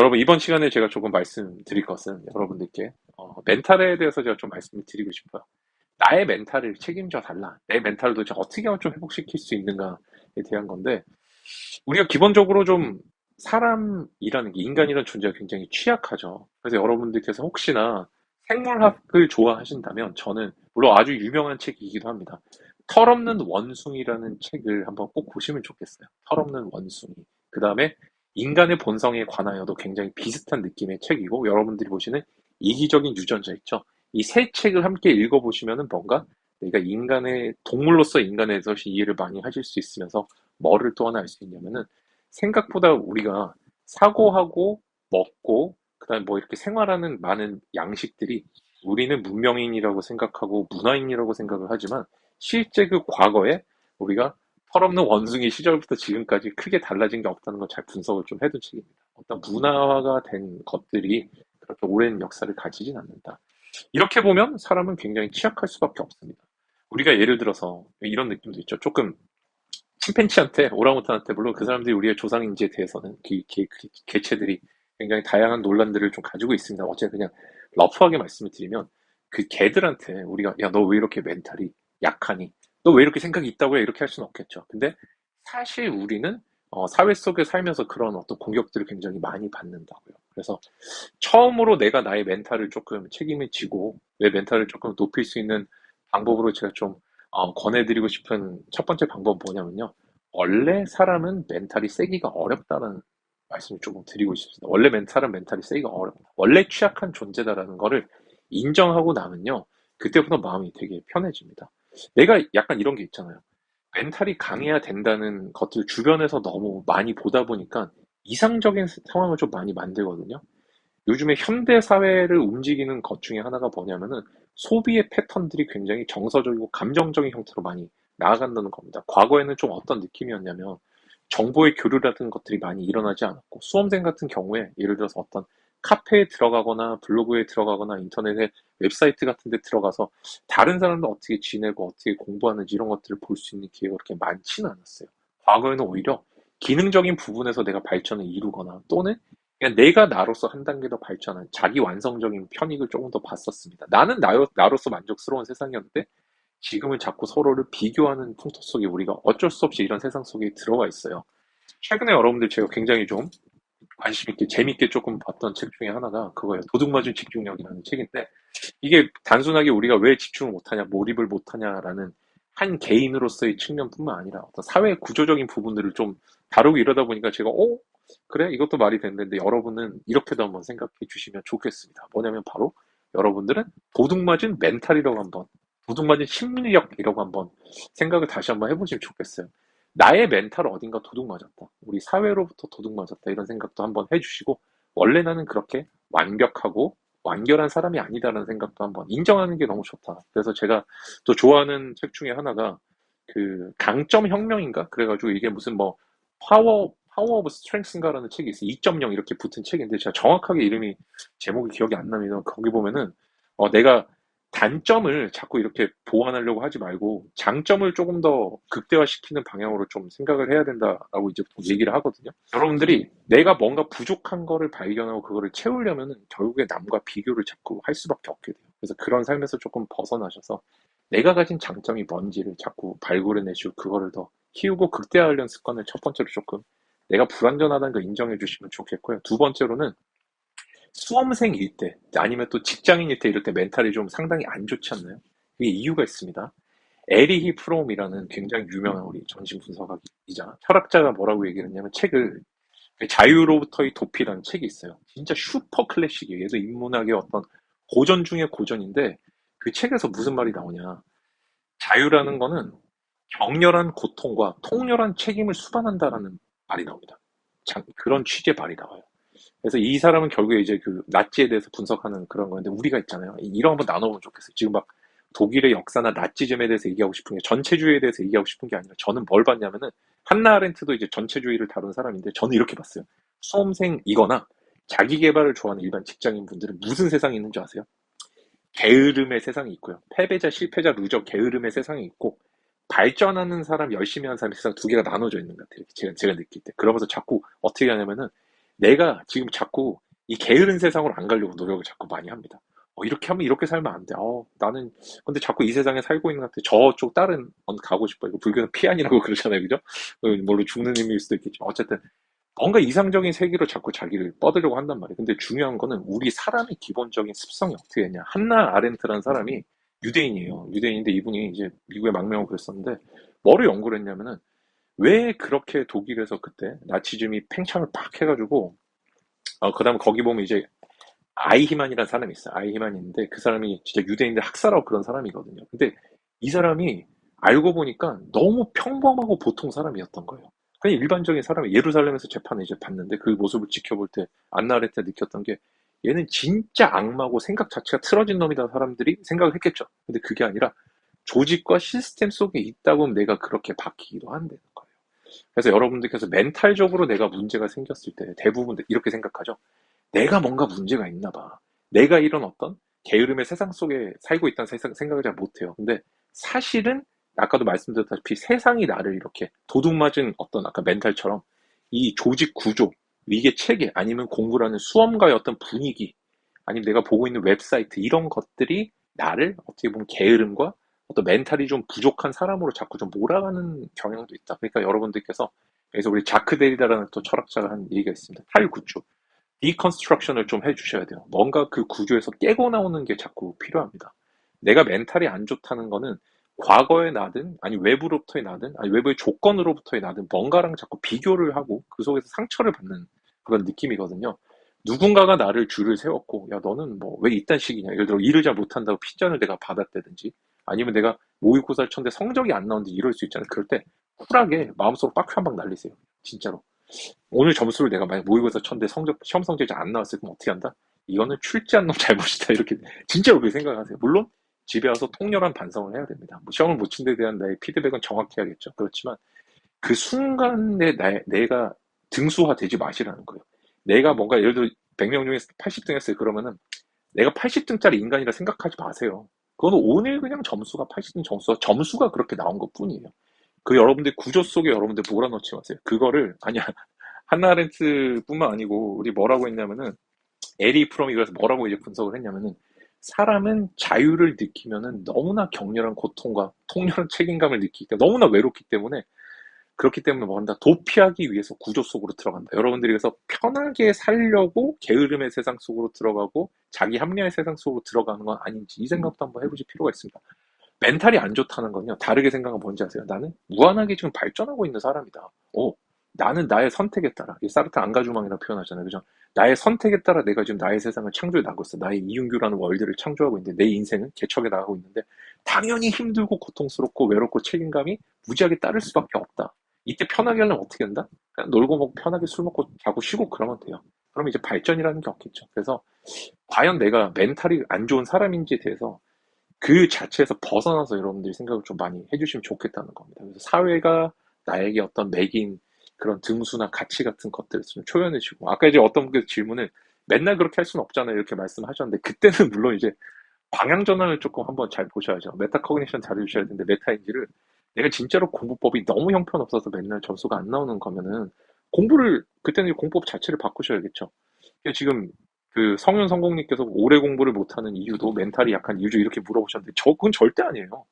여러분, 이번 시간에 제가 조금 말씀드릴 것은 여러분들께 멘탈에 대해서 제가 좀 말씀을 드리고 싶어요. 나의 멘탈을 책임져 달라. 내 멘탈을 도대체 어떻게 하면 좀 회복시킬 수 있는가에 대한 건데, 우리가 기본적으로 좀 사람이라는 게, 인간이라는 존재가 굉장히 취약하죠. 그래서 여러분들께서 혹시나 생물학을 좋아하신다면, 저는 물론 아주 유명한 책이기도 합니다. 털없는 원숭이라는 책을 한번 꼭 보시면 좋겠어요. 털없는 원숭이. 그 다음에 인간의 본성에 관하여도 굉장히 비슷한 느낌의 책이고, 여러분들이 보시는 이기적인 유전자 있죠. 이 세 책을 함께 읽어보시면은 뭔가 내가 인간의, 동물로서 인간에 대해서 이해를 많이 하실 수 있으면서 뭐를 또 하나 알 수 있냐면은, 생각보다 우리가 사고하고 먹고 그다음에 뭐 이렇게 생활하는 많은 양식들이, 우리는 문명인이라고 생각하고 문화인이라고 생각을 하지만 실제 그 과거에 우리가 철없는 원숭이 시절부터 지금까지 크게 달라진 게 없다는 걸 잘 분석을 좀 해둔 책입니다. 어떤 문화화가 된 것들이 그렇게 오랜 역사를 가지진 않는다. 이렇게 보면 사람은 굉장히 취약할 수밖에 없습니다. 우리가 예를 들어서 이런 느낌도 있죠. 조금 침팬지한테, 오랑우탄한테, 물론 그 사람들이 우리의 조상인지에 대해서는 그 개체들이 굉장히 다양한 논란들을 좀 가지고 있습니다. 어쨌든 그냥 러프하게 말씀을 드리면, 그 개들한테 우리가 야, 너 왜 이렇게 멘탈이 약하니? 너 왜 이렇게 생각이 있다고 해? 이렇게 할 수는 없겠죠. 근데 사실 우리는 사회 속에 살면서 그런 어떤 공격들을 굉장히 많이 받는다고요. 그래서 처음으로 내가 나의 멘탈을 조금 책임을 지고 내 멘탈을 조금 높일 수 있는 방법으로 제가 좀 권해드리고 싶은 첫 번째 방법은 뭐냐면요. 원래 사람은 멘탈이 세기가 어렵다는 말씀을 조금 드리고 싶습니다. 원래 사람 멘탈이 세기가 어렵다. 원래 취약한 존재다라는 거를 인정하고 나면요. 그때부터 마음이 되게 편해집니다. 내가 약간 이런 게 있잖아요. 멘탈이 강해야 된다는 것들 주변에서 너무 많이 보다 보니까 이상적인 상황을 좀 많이 만들거든요. 요즘에 현대 사회를 움직이는 것 중에 하나가 뭐냐면은, 소비의 패턴들이 굉장히 정서적이고 감정적인 형태로 많이 나아간다는 겁니다. 과거에는 좀 어떤 느낌이었냐면, 정보의 교류라는 것들이 많이 일어나지 않았고, 수험생 같은 경우에 예를 들어서 어떤 카페에 들어가거나 블로그에 들어가거나 인터넷에 웹사이트 같은 데 들어가서 다른 사람들 어떻게 지내고 어떻게 공부하는지 이런 것들을 볼 수 있는 기회가 그렇게 많지는 않았어요. 과거에는 오히려 기능적인 부분에서 내가 발전을 이루거나, 또는 그냥 내가 나로서 한 단계 더 발전한 자기 완성적인 편익을 조금 더 봤었습니다. 나는 나로서 만족스러운 세상이었는데, 지금은 자꾸 서로를 비교하는 풍토 속에 우리가 어쩔 수 없이 이런 세상 속에 들어가 있어요. 최근에 여러분들 제가 굉장히 좀 관심 있게 재밌게 조금 봤던 책 중에 하나가 그거예요. 도둑맞은 집중력이라는 책인데, 이게 단순하게 우리가 왜 집중을 못하냐, 몰입을 못하냐라는 한 개인으로서의 측면뿐만 아니라 어떤 사회 구조적인 부분들을 좀 다루고 이러다 보니까 제가 그래? 이것도 말이 되는데 여러분은 이렇게도 한번 생각해 주시면 좋겠습니다. 뭐냐면 바로 여러분들은 도둑맞은 멘탈이라고 한번, 도둑맞은 심리력이라고 한번 생각을 다시 한번 해보시면 좋겠어요. 나의 멘탈 어딘가 도둑맞았다. 우리 사회로부터 도둑맞았다. 이런 생각도 한번 해주시고, 원래 나는 그렇게 완벽하고 완결한 사람이 아니다라는 생각도 한번 인정하는 게 너무 좋다. 그래서 제가 또 좋아하는 책 중에 하나가 그 강점 혁명인가? 그래가지고 이게 무슨 뭐 파워 오브 스트렝스인가라는 책이 있어요. 2.0 이렇게 붙은 책인데 제가 정확하게 이름이, 제목이 기억이 안 납니다. 거기 보면은 내가 단점을 자꾸 이렇게 보완하려고 하지 말고 장점을 조금 더 극대화시키는 방향으로 좀 생각을 해야 된다라고 이제 보통 얘기를 하거든요. 여러분들이 내가 뭔가 부족한 거를 발견하고 그거를 채우려면은 결국에 남과 비교를 자꾸 할 수밖에 없게 돼요. 그래서 그런 삶에서 조금 벗어나셔서 내가 가진 장점이 뭔지를 자꾸 발굴해내시고 그거를 더 키우고 극대화하려는 습관을 첫 번째로 조금, 내가 불완전하다는 걸 인정해 주시면 좋겠고요. 두 번째로는 수험생일 때, 아니면 또 직장인일 때 이럴 때 멘탈이 좀 상당히 안 좋지 않나요? 그게 이유가 있습니다. 에리히 프롬이라는 굉장히 유명한 우리 정신분석학이자 철학자가 뭐라고 얘기를 했냐면, 책을, 자유로부터의 도피라는 책이 있어요. 진짜 슈퍼 클래식이에요. 얘도 인문학의 어떤 고전 중에 고전인데, 그 책에서 무슨 말이 나오냐. 자유라는 거는 격렬한 고통과 통렬한 책임을 수반한다라는 말이 나옵니다. 그런 취지의 말이 나와요. 그래서 이 사람은 결국에 이제 그 나치에 대해서 분석하는 그런 건데, 우리가 있잖아요. 이런 한번 나눠보면 좋겠어요. 지금 막 독일의 역사나 나치즘에 대해서 얘기하고 싶은 게, 전체주의에 대해서 얘기하고 싶은 게 아니라, 저는 뭘 봤냐면은, 한나 아렌트도 이제 전체주의를 다룬 사람인데, 저는 이렇게 봤어요. 수험생이거나 자기 개발을 좋아하는 일반 직장인 분들은 무슨 세상이 있는지 아세요? 게으름의 세상이 있고요. 패배자, 실패자, 루저, 게으름의 세상이 있고, 발전하는 사람, 열심히 하는 사람의 세상, 두 개가 나눠져 있는 것 같아요. 제가 느낄 때. 그러면서 자꾸 어떻게 하냐면은, 내가 지금 자꾸 이 게으른 세상으로 안 가려고 노력을 자꾸 많이 합니다. 이렇게 하면 이렇게 살면 안 돼. 나는 근데 자꾸 이 세상에 살고 있는 것 같아. 저쪽 다른 가고 싶어. 이거 불교는 피안이라고 그러잖아요, 그죠? 물론 죽는 의미일 수도 있겠지만 어쨌든 뭔가 이상적인 세계로 자꾸 자기를 뻗으려고 한단 말이에요. 근데 중요한 거는 우리 사람의 기본적인 습성이 어떻게 되냐. 한나 아렌트라는 사람이 유대인이에요. 유대인인데 이분이 이제 미국에 망명하고 그랬었는데 뭐를 연구를 했냐면은 왜 그렇게 독일에서 그때 나치즘이 팽창을 팍 해가지고 그다음에 거기 보면 이제 아이히만이라는 사람이 있어요. 아이히만이 있는데 그 사람이 진짜 유대인들 학살하고 그런 사람이거든요. 근데 이 사람이 알고 보니까 너무 평범하고 보통 사람이었던 거예요. 그냥 일반적인 사람이 예루살렘에서 재판을 이제 봤는데 그 모습을 지켜볼 때 안나를 때 느꼈던 게 얘는 진짜 악마고 생각 자체가 틀어진 놈이다 사람들이 생각을 했겠죠. 근데 그게 아니라 조직과 시스템 속에 있다 보면 내가 그렇게 바뀌기도 한다는 거예요. 그래서 여러분들께서 멘탈적으로 내가 문제가 생겼을 때 대부분 이렇게 생각하죠. 내가 뭔가 문제가 있나 봐. 내가 이런 어떤 게으름의 세상 속에 살고 있다는 생각을 잘 못해요. 근데 사실은 아까도 말씀드렸다시피 세상이 나를 이렇게 도둑맞은 어떤 아까 멘탈처럼 이 조직 구조, 위계 체계, 아니면 공부라는 수험가의 어떤 분위기, 아니면 내가 보고 있는 웹사이트 이런 것들이 나를 어떻게 보면 게으름과 어떤 멘탈이 좀 부족한 사람으로 자꾸 좀 몰아가는 경향도 있다. 그러니까 여러분들께서 그래서 우리 자크 데리다라는 또 철학자가 한 얘기가 있습니다. 탈구조. 디컨스트럭션을 좀 해주셔야 돼요. 뭔가 그 구조에서 깨고 나오는 게 자꾸 필요합니다. 내가 멘탈이 안 좋다는 거는 과거의 나든 아니 외부로부터의 나든 아니 외부의 조건으로부터의 나든 뭔가랑 자꾸 비교를 하고 그 속에서 상처를 받는 그런 느낌이거든요. 누군가가 나를 줄을 세웠고 야 너는 뭐 왜 이딴 식이냐 예를 들어 일을 잘 못한다고 핀잔을 내가 받았다든지 아니면 내가 모의고사를 쳤는데 성적이 안 나오는데 이럴 수 있잖아요. 그럴 때 쿨하게 마음속으로 빡 한 방 날리세요. 진짜로. 오늘 점수를 내가 만약 모의고사 쳤는데 시험 성적이 안 나왔을 그럼 어떻게 한다? 이거는 출제한 놈 잘못이다. 이렇게 진짜로 그렇게 생각하세요. 물론 집에 와서 통렬한 반성을 해야 됩니다. 뭐 시험을 못 친 데 대한 나의 피드백은 정확해야겠죠. 그렇지만 그 순간에 내가 등수화 되지 마시라는 거예요. 내가 뭔가 예를 들어 100명 중에 80등 했어요. 그러면은 내가 80등짜리 인간이라 생각하지 마세요. 그거는 오늘 그냥 점수가 80등 점수가 그렇게 나온 것 뿐이에요. 그 여러분들 구조 속에 여러분들 몰아넣지 마세요. 그거를 아니야 한나 아렌트뿐만 아니고 우리 뭐라고 했냐면은 에리 프롬이 그래서 뭐라고 이제 분석을 했냐면은 사람은 자유를 느끼면은 너무나 격렬한 고통과 통렬한 책임감을 느끼기 때문에 너무나 외롭기 때문에 그렇기 때문에 뭐 한다 도피하기 위해서 구조 속으로 들어간다. 여러분들이 그래서 편하게 살려고 게으름의 세상 속으로 들어가고 자기 합리화의 세상 속으로 들어가는 건 아닌지 이 생각도 한번 해보실 필요가 있습니다. 멘탈이 안 좋다는 건요. 다르게 생각은 뭔지 아세요? 나는 무한하게 지금 발전하고 있는 사람이다. 나는 나의 선택에 따라, 이 사르트 안가주망이라고 표현하잖아요. 그죠? 나의 선택에 따라 내가 지금 나의 세상을 창조해 나가고 있어. 나의 이윤규라는 월드를 창조하고 있는데, 내 인생은 개척해 나가고 있는데, 당연히 힘들고 고통스럽고 외롭고 책임감이 무지하게 따를 수밖에 없다. 이때 편하게 하려면 어떻게 한다? 그냥 놀고 먹고 편하게 술 먹고 자고 쉬고 그러면 돼요. 그럼 이제 발전이라는 게 없겠죠. 그래서 과연 내가 멘탈이 안 좋은 사람인지에 대해서 그 자체에서 벗어나서 여러분들이 생각을 좀 많이 해주시면 좋겠다는 겁니다. 그래서 사회가 나에게 어떤 매긴 그런 등수나 가치 같은 것들을 좀 초연해주고, 아까 이제 어떤 분께서 질문을 맨날 그렇게 할 수는 없잖아요. 이렇게 말씀하셨는데, 그때는 물론 이제 방향전환을 조금 한번 잘 보셔야죠. 메타커그니션 잘해주셔야 되는데, 메타인지를 내가 진짜로 공부법이 너무 형편없어서 맨날 점수가 안 나오는 거면은, 그때는 공법 자체를 바꾸셔야겠죠. 지금 그 성윤 성공님께서 오래 공부를 못하는 이유도 멘탈이 약한 이유죠 이렇게 물어보셨는데 그건 절대 아니에요.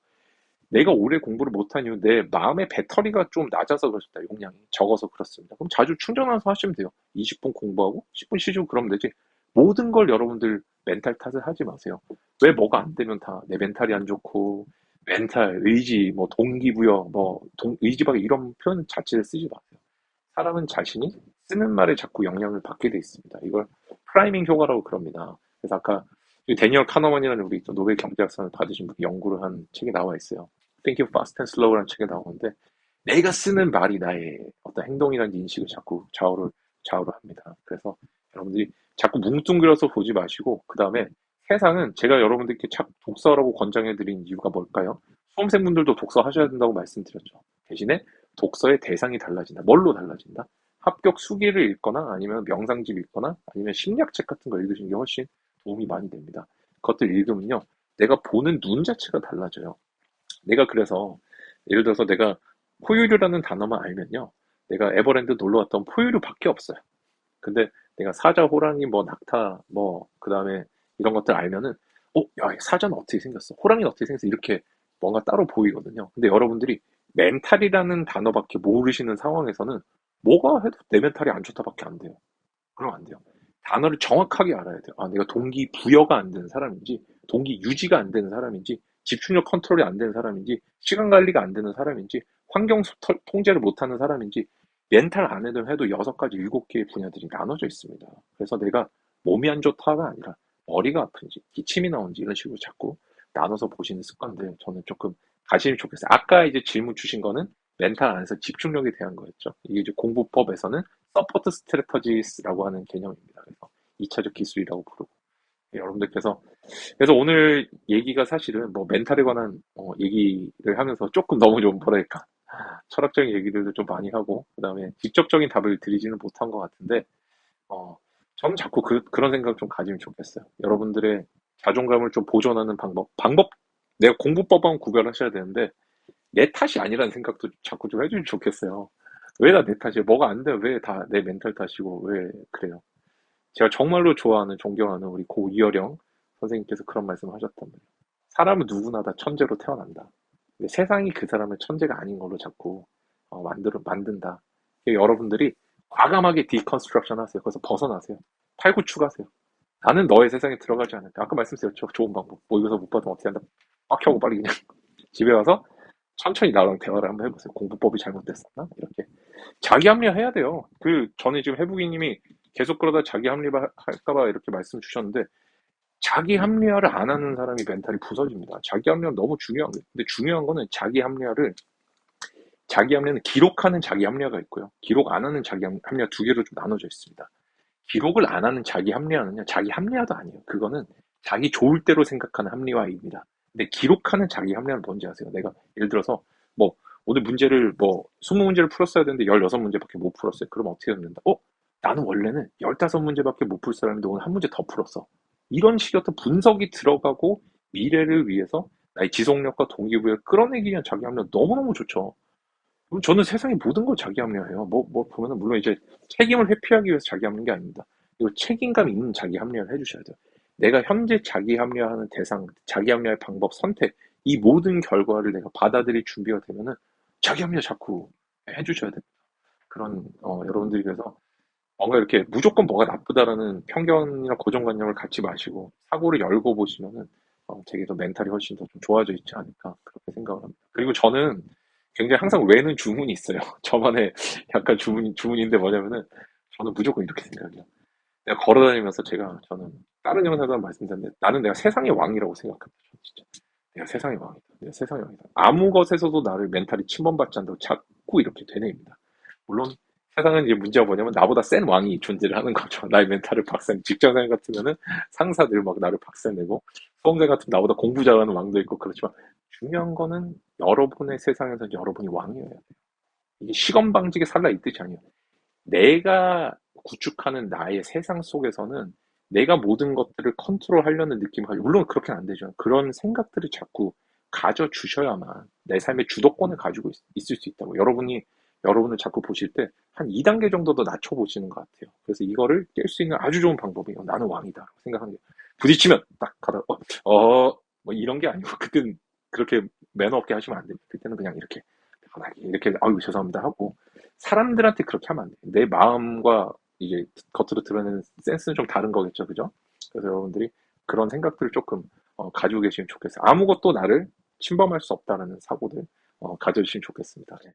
내가 오래 공부를 못한 이유 내 마음의 배터리가 좀 낮아서 그렇습니다. 용량이 적어서 그렇습니다. 그럼 자주 충전해서 하시면 돼요. 20분 공부하고 10분 쉬시고 그러면 되지. 모든 걸 여러분들 멘탈 탓을 하지 마세요. 왜 뭐가 안 되면 다 내 멘탈이 안 좋고 멘탈, 의지, 뭐 동기부여, 뭐 의지박약 이런 표현 자체를 쓰지 마세요. 사람은 자신이 쓰는 말에 자꾸 영향을 받게 돼 있습니다. 이걸 프라이밍 효과라고 그럽니다. 그래서 아까 이 데니얼 카너만이라는 우리 또 노벨 경제학상을 받으신 분이 연구를 한 책이 나와 있어요. Thinking Fast and Slow라는 책에 나오는데 내가 쓰는 말이 나의 어떤 행동이라는 인식을 자꾸 좌우를 합니다. 그래서 여러분들이 자꾸 뭉뚱그려서 보지 마시고 그 다음에 세상은 제가 여러분들께 자꾸 독서라고 권장해드린 이유가 뭘까요? 수험생분들도 독서 하셔야 된다고 말씀드렸죠. 대신에 독서의 대상이 달라진다. 뭘로 달라진다? 합격 수기를 읽거나 아니면 명상집 읽거나 아니면 심리학책 같은 거 읽으시는 게 훨씬 도움이 많이 됩니다. 그것들 읽으면요. 내가 보는 눈 자체가 달라져요. 내가 그래서 예를 들어서 내가 포유류라는 단어만 알면요. 내가 에버랜드 놀러 왔던 포유류밖에 없어요. 근데 내가 사자, 호랑이, 뭐 낙타, 뭐 그다음에 이런 것들 알면은 야, 사자는 어떻게 생겼어? 호랑이는 어떻게 생겼어? 이렇게 뭔가 따로 보이거든요. 근데 여러분들이 멘탈이라는 단어밖에 모르시는 상황에서는 뭐가 해도 내 멘탈이 안 좋다밖에 안 돼요. 그러면 안 돼요. 단어를 정확하게 알아야 돼요. 아, 내가 동기 부여가 안 되는 사람인지, 동기 유지가 안 되는 사람인지, 집중력 컨트롤이 안 되는 사람인지, 시간 관리가 안 되는 사람인지, 환경 통제를 못하는 사람인지, 멘탈 안에도 해도 6가지, 7개의 분야들이 나눠져 있습니다. 그래서 내가 몸이 안 좋다가 아니라 머리가 아픈지, 기침이 나오는지 이런 식으로 자꾸 나눠서 보시는 습관들 저는 조금 가시면 좋겠어요. 아까 이제 질문 주신 거는 멘탈 안에서 집중력에 대한 거였죠. 이게 이제 공부법에서는 서포트 스트래터지스라고 하는 개념입니다. 그래서 2차적 기술이라고 부르고 여러분들께서 그래서 오늘 얘기가 사실은 뭐 멘탈에 관한 얘기를 하면서 조금 너무 좀 뭐랄까 철학적인 얘기들도 좀 많이 하고 그다음에 직접적인 답을 드리지는 못한 것 같은데 어, 저는 자꾸 그런 생각 좀 가지면 좋겠어요. 여러분들의 자존감을 좀 보존하는 방법 내가 공부법하고 구별하셔야 되는데 내 탓이 아니라는 생각도 자꾸 좀 해주면 좋겠어요. 왜 다 내 탓이에요? 뭐가 안 돼? 왜 다 내 멘탈 탓이고 왜 그래요? 제가 정말로 좋아하는 존경하는 우리 고 이어령 선생님께서 그런 말씀을 하셨단 말이에요. 사람은 누구나 다 천재로 태어난다. 근데 세상이 그 사람의 천재가 아닌 걸로 자꾸 만든다. 여러분들이 과감하게 디컨스트럭션 하세요. 거기서 벗어나세요. 탈구축하세요. 나는 너의 세상에 들어가지 않을까. 아까 말씀드렸죠. 좋은 방법. 모의고사 못 받으면 어떻게 한다. 빡 켜고 빨리 그냥 집에 와서 천천히 나랑 대화를 한번 해보세요. 공부법이 잘못됐었나? 이렇게. 자기 합리화해야 돼요. 전에 지금 해부기님이 계속 그러다 자기 합리화 할까봐 이렇게 말씀 주셨는데, 자기 합리화를 안 하는 사람이 멘탈이 부서집니다. 자기 합리화는 너무 중요한 거예요. 근데 중요한 거는 자기 합리화는 기록하는 자기 합리화가 있고요. 기록 안 하는 자기 합리화 두 개로 좀 나눠져 있습니다. 기록을 안 하는 자기 합리화는요, 자기 합리화도 아니에요. 그거는 자기 좋을 대로 생각하는 합리화입니다. 근데 기록하는 자기 합리화는 뭔지 아세요? 내가 예를 들어서 뭐 오늘 문제를 뭐 20문제를 풀었어야 되는데 16문제밖에 못 풀었어요. 그럼 어떻게 된다? 나는 원래는 15문제밖에 못 풀 사람인데 오늘 한 문제 더 풀었어. 이런 식의 어떤 분석이 들어가고 미래를 위해서 나의 지속력과 동기부여를 끌어내기 위한 자기 합리화 너무너무 좋죠. 그럼 저는 세상의 모든 걸 자기 합리화해요. 뭐 보면은 물론 이제 책임을 회피하기 위해서 자기 합리화하는 게 아닙니다. 이거 책임감 있는 자기 합리화를 해주셔야 돼요. 내가 현재 자기 합리화하는 대상, 자기 합리화의 방법, 선택, 이 모든 결과를 내가 받아들일 준비가 되면은 자기 합리화 자꾸 해주셔야 됩니다. 그런 여러분들이 그래서 뭔가 이렇게 무조건 뭐가 나쁘다라는 편견이나 고정관념을 갖지 마시고 사고를 열고 보시면은 되게 더 멘탈이 훨씬 더 좀 좋아져 있지 않을까 그렇게 생각을 합니다. 그리고 저는 굉장히 항상 외는 주문이 있어요. 저만의 약간 주문인데 뭐냐면은 저는 무조건 이렇게 생각해요. 내가 걸어다니면서 저는 다른 영상에서 말씀드렸는데 나는 내가 세상의 왕이라고 생각합니다. 저는 진짜. 내가 세상의 왕이다. 내가 세상의 왕이다. 아무 것에서도 나를 멘탈이 침범받지 않도록 자꾸 이렇게 되뇌입니다. 물론 세상은 이제 문제가 뭐냐면 나보다 센 왕이 존재를 하는 거죠. 나의 멘탈을 박살. 직장생 같으면은 상사들 막 나를 박살내고 수험생 같으면 나보다 공부 잘하는 왕도 있고 그렇지만 중요한 거는 여러분의 세상에서 여러분이 왕이어야 돼요. 이게 시건 방지게 살라 이 뜻이 아니에요. 내가 구축하는 나의 세상 속에서는 내가 모든 것들을 컨트롤하려는 느낌이 가지고 물론 그렇게는 안 되죠. 그런 생각들을 자꾸 가져주셔야만 내 삶의 주도권을 가지고 있을 수 있다고. 여러분을 자꾸 보실 때 한 2단계 정도 더 낮춰보시는 것 같아요. 그래서 이거를 깰 수 있는 아주 좋은 방법이에요. 나는 왕이다. 생각하는 게. 부딪히면 딱 가다, 뭐 이런 게 아니고, 그땐 그렇게 매너 없게 하시면 안 됩니다. 그때는 그냥 이렇게, 아유, 죄송합니다 하고, 사람들한테 그렇게 하면 안 돼요. 내 마음과 이게 겉으로 드러내는 센스는 좀 다른 거겠죠. 그죠? 그래서 여러분들이 그런 생각들을 조금 가지고 계시면 좋겠어요. 아무것도 나를 침범할 수 없다는 사고들 가져주시면 좋겠습니다.